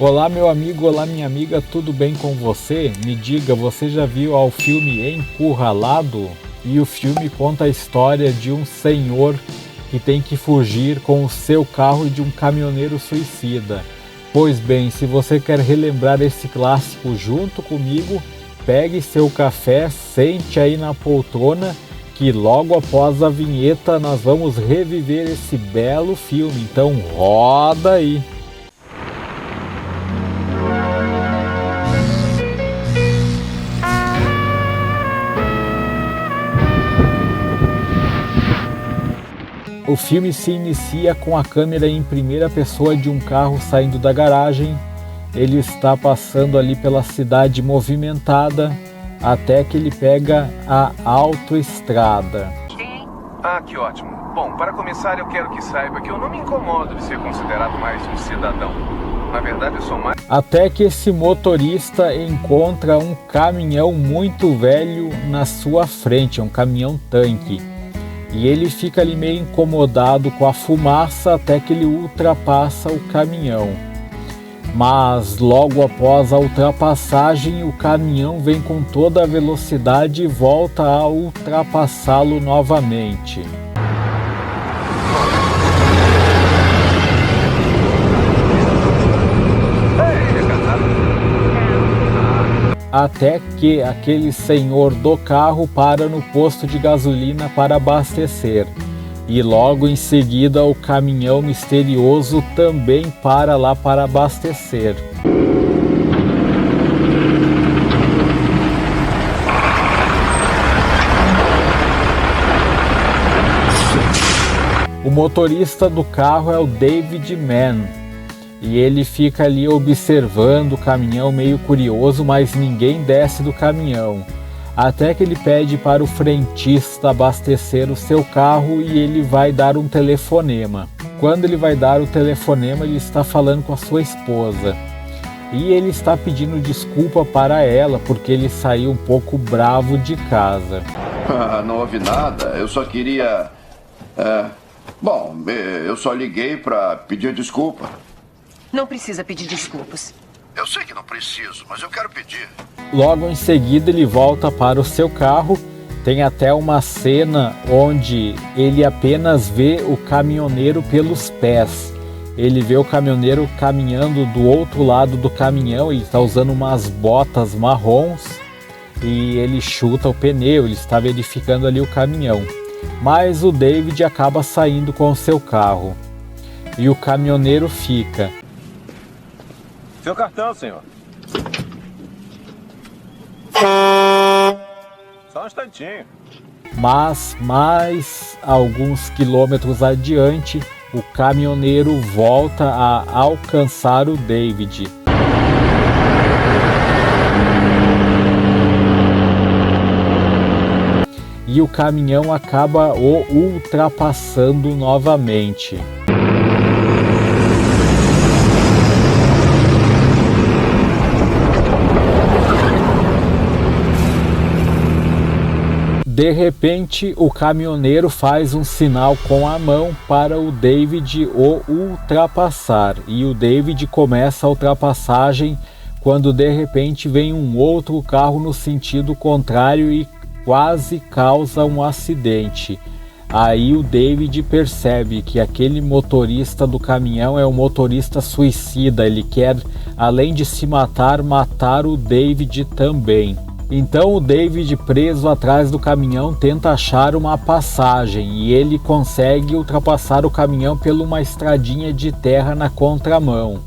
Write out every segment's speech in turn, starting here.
Olá meu amigo, olá minha amiga, tudo bem com você? Me diga, você já viu o filme Encurralado? E o filme conta a história de um senhor que tem que fugir com o seu carro e de um caminhoneiro suicida. Pois bem, se você quer relembrar esse clássico junto comigo, pegue seu café, sente aí na poltrona, que logo após a vinheta nós vamos reviver esse belo filme. Então roda aí! O filme se inicia com a câmera em primeira pessoa de um carro saindo da garagem. Ele está passando ali pela cidade movimentada até que ele pega a autoestrada. Ah, que ótimo. Bom, para começar eu quero que saiba que eu não me incomodo de ser considerado mais um cidadão. Na verdade eu sou mais... Até que esse motorista encontra um caminhão muito velho na sua frente, um caminhão tanque. E ele fica ali meio incomodado com a fumaça até que ele ultrapassa o caminhão. Mas logo após a ultrapassagem, o caminhão vem com toda a velocidade e volta a ultrapassá-lo novamente. Até que aquele senhor do carro para no posto de gasolina para abastecer. E logo em seguida o caminhão misterioso também para lá para abastecer. O motorista do carro é o David Mann. E ele fica ali observando o caminhão meio curioso, mas ninguém desce do caminhão. Até que ele pede para o frentista abastecer o seu carro e ele vai dar um telefonema. Quando ele vai dar o telefonema, ele está falando com a sua esposa. E ele está pedindo desculpa para ela, porque ele saiu um pouco bravo de casa. Não houve nada, eu só queria... eu só liguei para pedir desculpa. Não precisa pedir desculpas. Eu sei que não preciso, mas eu quero pedir. Logo em seguida ele volta para o seu carro. Tem até uma cena onde ele apenas vê o caminhoneiro pelos pés. Ele vê o caminhoneiro caminhando do outro lado do caminhão. Ele está usando umas botas marrons e ele chuta o pneu. Ele está verificando ali o caminhão. Mas o David acaba saindo com o seu carro. E o caminhoneiro fica... Seu cartão, senhor. Só um instantinho. Mas mais alguns quilômetros adiante, o caminhoneiro volta a alcançar o David. E o caminhão acaba o ultrapassando novamente. De repente, o caminhoneiro faz um sinal com a mão para o David o ultrapassar. E o David começa a ultrapassagem quando de repente vem um outro carro no sentido contrário e quase causa um acidente. Aí o David percebe que aquele motorista do caminhão é um motorista suicida. Ele quer, além de se matar, matar o David também. Então o David, preso atrás do caminhão, tenta achar uma passagem e ele consegue ultrapassar o caminhão por uma estradinha de terra na contramão.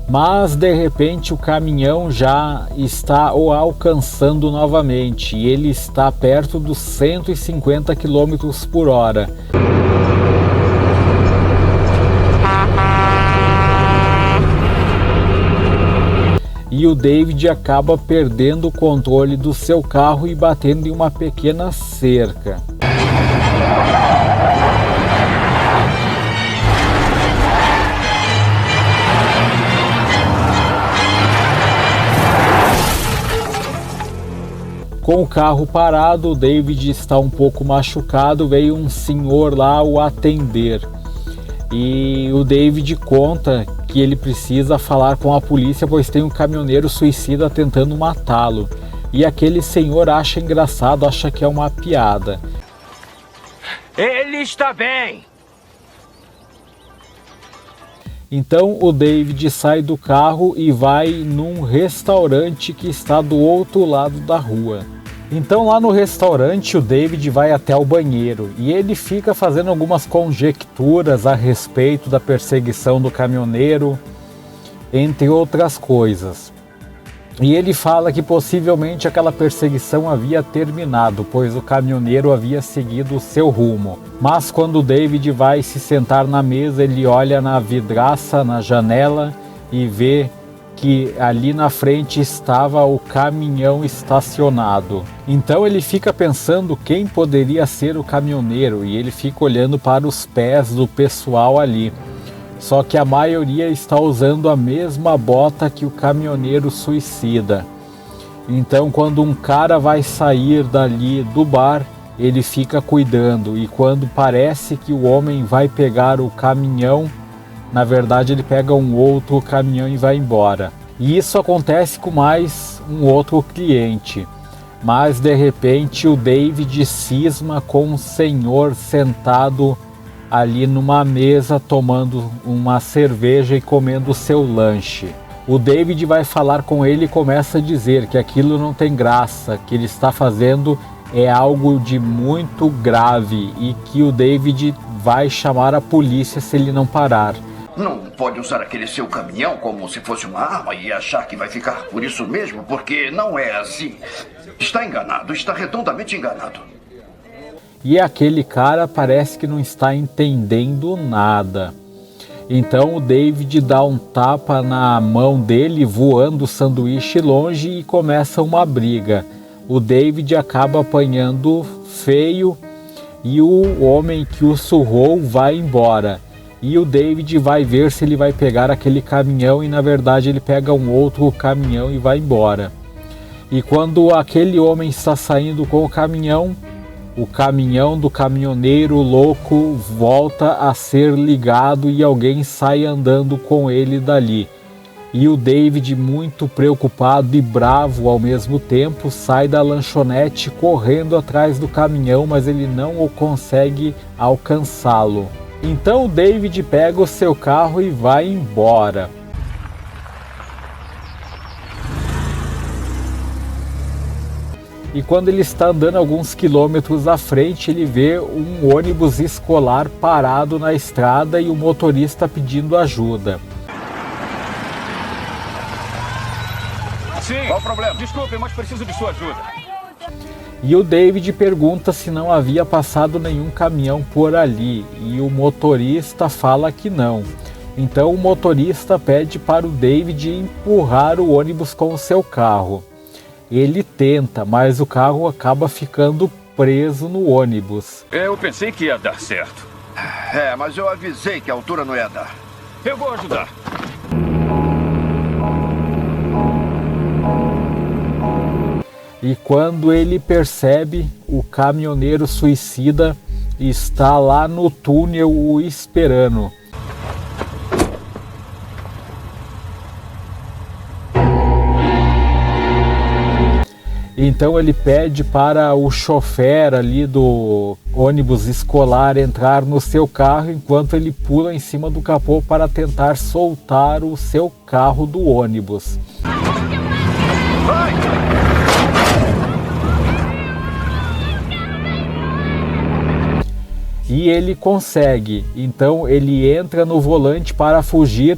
Mas de repente o caminhão já está o alcançando novamente e ele está perto dos 150 km por hora. E o David acaba perdendo o controle do seu carro e batendo em uma pequena cerca. com o carro parado, o David está um pouco machucado, veio um senhor lá o atender. E o David conta que ele precisa falar com a polícia, pois tem um caminhoneiro suicida tentando matá-lo. E aquele senhor acha engraçado, acha que é uma piada. Ele está bem! Então o David sai do carro e vai num restaurante que está do outro lado da rua. Então lá no restaurante o David vai até o banheiro e ele fica fazendo algumas conjecturas a respeito da perseguição do caminhoneiro, entre outras coisas. E ele fala que possivelmente aquela perseguição havia terminado, pois o caminhoneiro havia seguido o seu rumo. Mas quando o David vai se sentar na mesa, ele olha na vidraça, na janela, e vê que ali na frente estava o caminhão estacionado. Então ele fica pensando quem poderia ser o caminhoneiro, e ele fica olhando para os pés do pessoal ali. Só que a maioria está usando a mesma bota que o caminhoneiro suicida. Então quando um cara vai sair dali do bar, ele fica cuidando, e quando parece que o homem vai pegar o caminhão, na verdade ele pega um outro caminhão e vai embora. E isso acontece com mais um outro cliente. Mas de repente o David cisma com um senhor sentado ali numa mesa tomando uma cerveja e comendo seu lanche. O David vai falar com ele e começa a dizer que aquilo não tem graça, que ele está fazendo é algo de muito grave e que o David vai chamar a polícia se ele não parar. Não pode usar aquele seu caminhão como se fosse uma arma e achar que vai ficar por isso mesmo, porque não é assim. Está enganado, está redondamente enganado. E aquele cara parece que não está entendendo nada. Então o David dá um tapa na mão dele, voando o sanduíche longe, e começa uma briga. O David acaba apanhando feio e o homem que o surrou vai embora. E o David vai ver se ele vai pegar aquele caminhão, e na verdade ele pega um outro caminhão e vai embora. E quando aquele homem está saindo com o caminhão do caminhoneiro louco volta a ser ligado e alguém sai andando com ele dali. E o David, muito preocupado e bravo ao mesmo tempo, sai da lanchonete correndo atrás do caminhão, mas ele não consegue alcançá-lo. Então o David pega o seu carro e vai embora. E quando ele está andando alguns quilômetros à frente, ele vê um ônibus escolar parado na estrada e o motorista pedindo ajuda. Sim, qual o problema? Desculpe, mas preciso de sua ajuda. E o David pergunta se não havia passado nenhum caminhão por ali, e o motorista fala que não. Então o motorista pede para o David empurrar o ônibus com o seu carro. Ele tenta, mas o carro acaba ficando preso no ônibus. Eu pensei que ia dar certo. Mas eu avisei que a altura não ia dar. Eu vou ajudar. E quando ele percebe, o caminhoneiro suicida está lá no túnel o esperando. Então ele pede para o chofer ali do ônibus escolar entrar no seu carro, enquanto ele pula em cima do capô para tentar soltar o seu carro do ônibus. E ele consegue, então ele entra no volante para fugir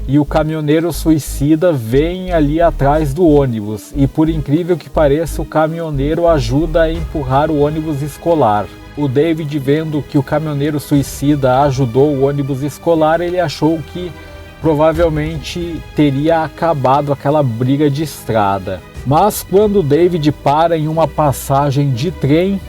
e o caminhoneiro suicida vem ali atrás do ônibus. E por incrível que pareça, o caminhoneiro ajuda a empurrar o ônibus escolar. O David, vendo que o caminhoneiro suicida ajudou o ônibus escolar, ele achou que provavelmente teria acabado aquela briga de estrada. Mas quando o David para em uma passagem de trem,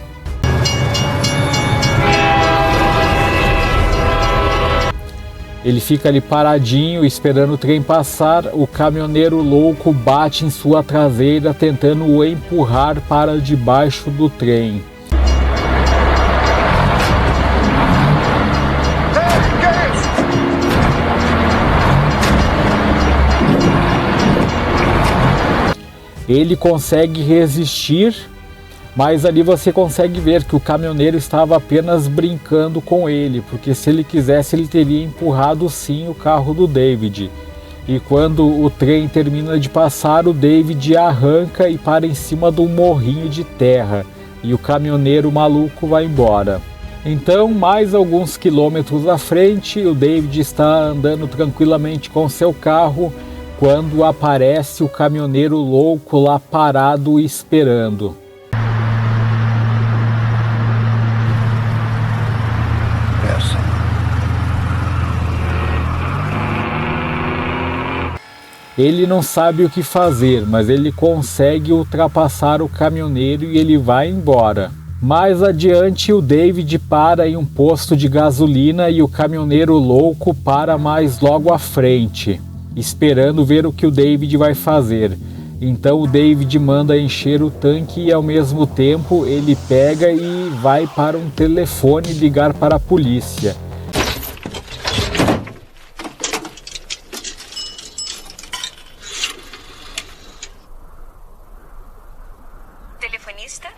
Ele fica ali paradinho, esperando o trem passar. O caminhoneiro louco bate em sua traseira, tentando o empurrar para debaixo do trem. Ele consegue resistir, mas ali você consegue ver que o caminhoneiro estava apenas brincando com ele, porque se ele quisesse ele teria empurrado sim o carro do David. E quando o trem termina de passar, o David arranca e para em cima de um morrinho de terra, e o caminhoneiro maluco vai embora. Então, mais alguns quilômetros à frente, o David está andando tranquilamente com seu carro, quando aparece o caminhoneiro louco lá parado esperando. Ele não sabe o que fazer, mas ele consegue ultrapassar o caminhoneiro e ele vai embora. Mais adiante, o David para em um posto de gasolina e o caminhoneiro louco para mais logo à frente, esperando ver o que o David vai fazer. Então o David manda encher o tanque e ao mesmo tempo ele pega e vai para um telefone ligar para a polícia.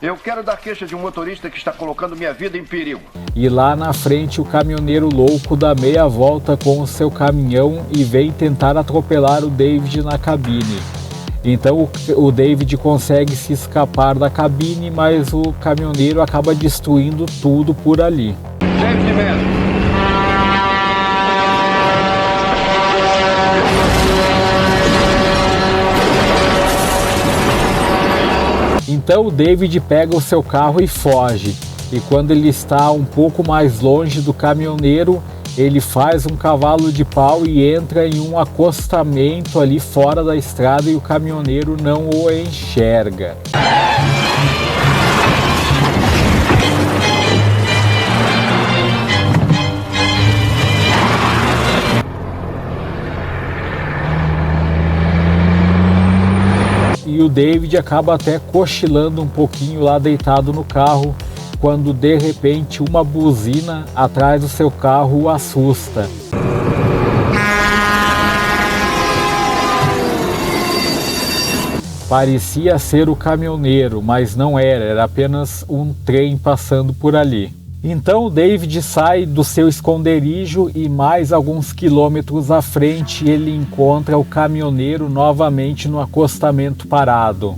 Eu quero dar queixa de um motorista que está colocando minha vida em perigo. E lá na frente o caminhoneiro louco dá meia volta com o seu caminhão e vem tentar atropelar o David na cabine. Então o David consegue se escapar da cabine, mas o caminhoneiro acaba destruindo tudo por ali. David mesmo. Então o David pega o seu carro e foge, e quando ele está um pouco mais longe do caminhoneiro, ele faz um cavalo de pau e entra em um acostamento ali fora da estrada e o caminhoneiro não o enxerga. E o David acaba até cochilando um pouquinho lá deitado no carro, quando de repente uma buzina atrás do seu carro o assusta. Parecia ser o caminhoneiro, mas não era, era apenas um trem passando por ali. Então o David sai do seu esconderijo e mais alguns quilômetros à frente ele encontra o caminhoneiro novamente no acostamento parado.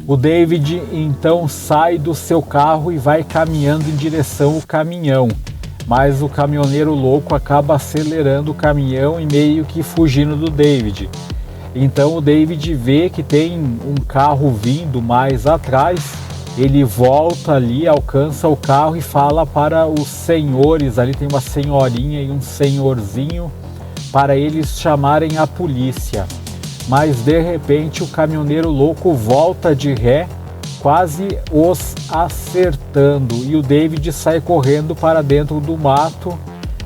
O David então sai do seu carro e vai caminhando em direção ao caminhão, mas o caminhoneiro louco acaba acelerando o caminhão e meio que fugindo do David. Então o David vê que tem um carro vindo mais atrás, ele volta ali, alcança o carro e fala para os senhores, ali tem uma senhorinha e um senhorzinho, para eles chamarem a polícia. Mas de repente o caminhoneiro louco volta de ré, quase os acertando, e o David sai correndo para dentro do mato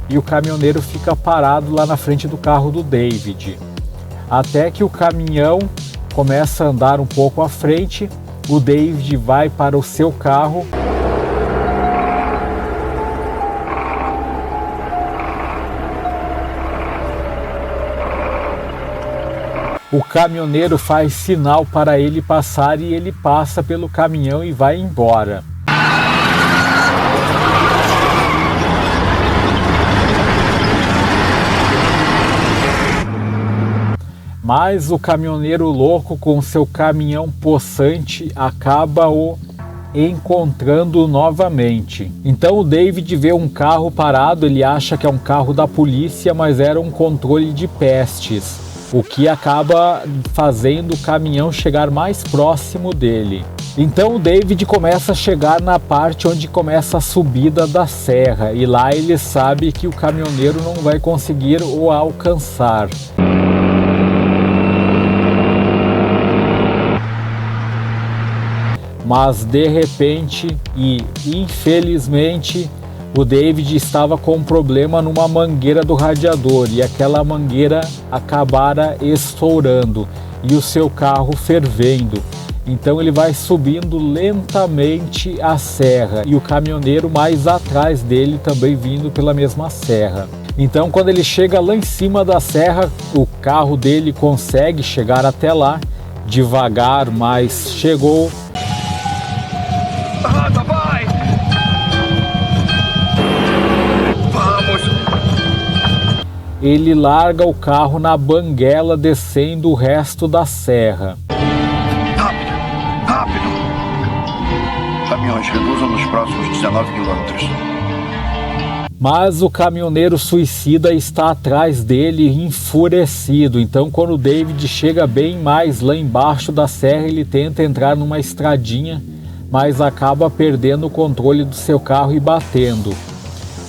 e o caminhoneiro fica parado lá na frente do carro do David. Até que o caminhão começa a andar um pouco à frente, o David vai para o seu carro. O caminhoneiro faz sinal para ele passar e ele passa pelo caminhão e vai embora. Mas o caminhoneiro louco com seu caminhão possante acaba o encontrando novamente. Então o David vê um carro parado, ele acha que é um carro da polícia, mas era um controle de pestes, o que acaba fazendo o caminhão chegar mais próximo dele. Então o David começa a chegar na parte onde começa a subida da serra, e lá ele sabe que o caminhoneiro não vai conseguir o alcançar. Mas de repente e infelizmente o David estava com um problema numa mangueira do radiador e aquela mangueira acabara estourando e o seu carro fervendo. Então ele vai subindo lentamente a serra e o caminhoneiro mais atrás dele também vindo pela mesma serra. Então quando ele chega lá em cima da serra, o carro dele consegue chegar até lá, devagar, mas chegou. Vai! Vamos! Ele larga o carro na banguela descendo o resto da serra. Rápido! Caminhões, reduzam nos próximos 19 quilômetros. Mas o caminhoneiro suicida está atrás dele enfurecido. Então quando o David chega bem mais lá embaixo da serra, ele tenta entrar numa estradinha, mas acaba perdendo o controle do seu carro e batendo.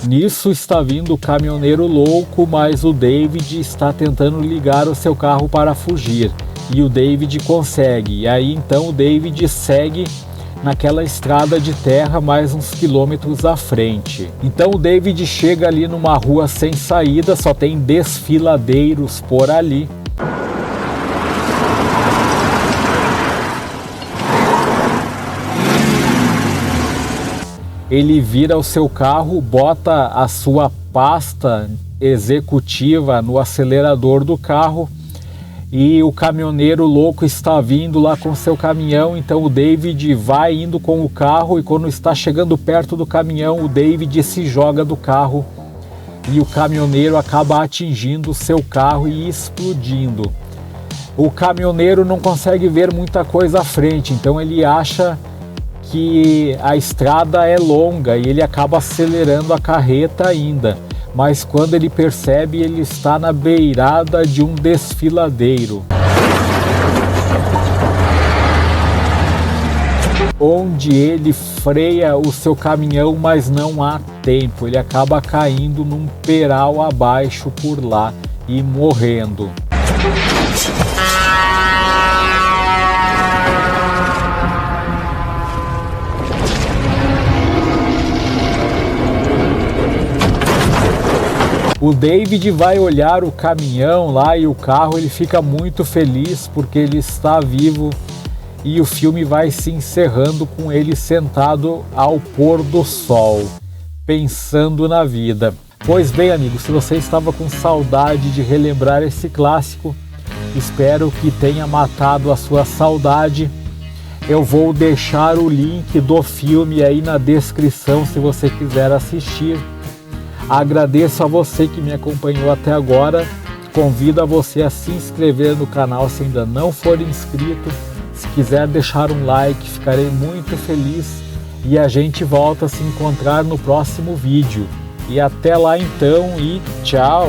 Nisso está vindo o caminhoneiro louco, mas o David está tentando ligar o seu carro para fugir. E o David consegue. E aí então o David segue naquela estrada de terra mais uns quilômetros à frente. Então o David chega ali numa rua sem saída, só tem desfiladeiros por ali. Ele vira o seu carro, bota a sua pasta executiva no acelerador do carro e o caminhoneiro louco está vindo lá com seu caminhão. Então o David vai indo com o carro e quando está chegando perto do caminhão, o David se joga do carro e o caminhoneiro acaba atingindo o seu carro e explodindo. O caminhoneiro não consegue ver muita coisa à frente, então ele acha que a estrada é longa e ele acaba acelerando a carreta ainda, mas quando ele percebe, ele está na beirada de um desfiladeiro, onde ele freia o seu caminhão, mas não há tempo, ele acaba caindo num peral abaixo por lá e morrendo. O David vai olhar o caminhão lá e o carro, ele fica muito feliz porque ele está vivo e o filme vai se encerrando com ele sentado ao pôr do sol, pensando na vida. Pois bem, amigos, se você estava com saudade de relembrar esse clássico, espero que tenha matado a sua saudade. Eu vou deixar o link do filme aí na descrição se você quiser assistir. Agradeço a você que me acompanhou até agora, convido a você a se inscrever no canal se ainda não for inscrito, se quiser deixar um like, ficarei muito feliz e a gente volta a se encontrar no próximo vídeo. E até lá então e tchau!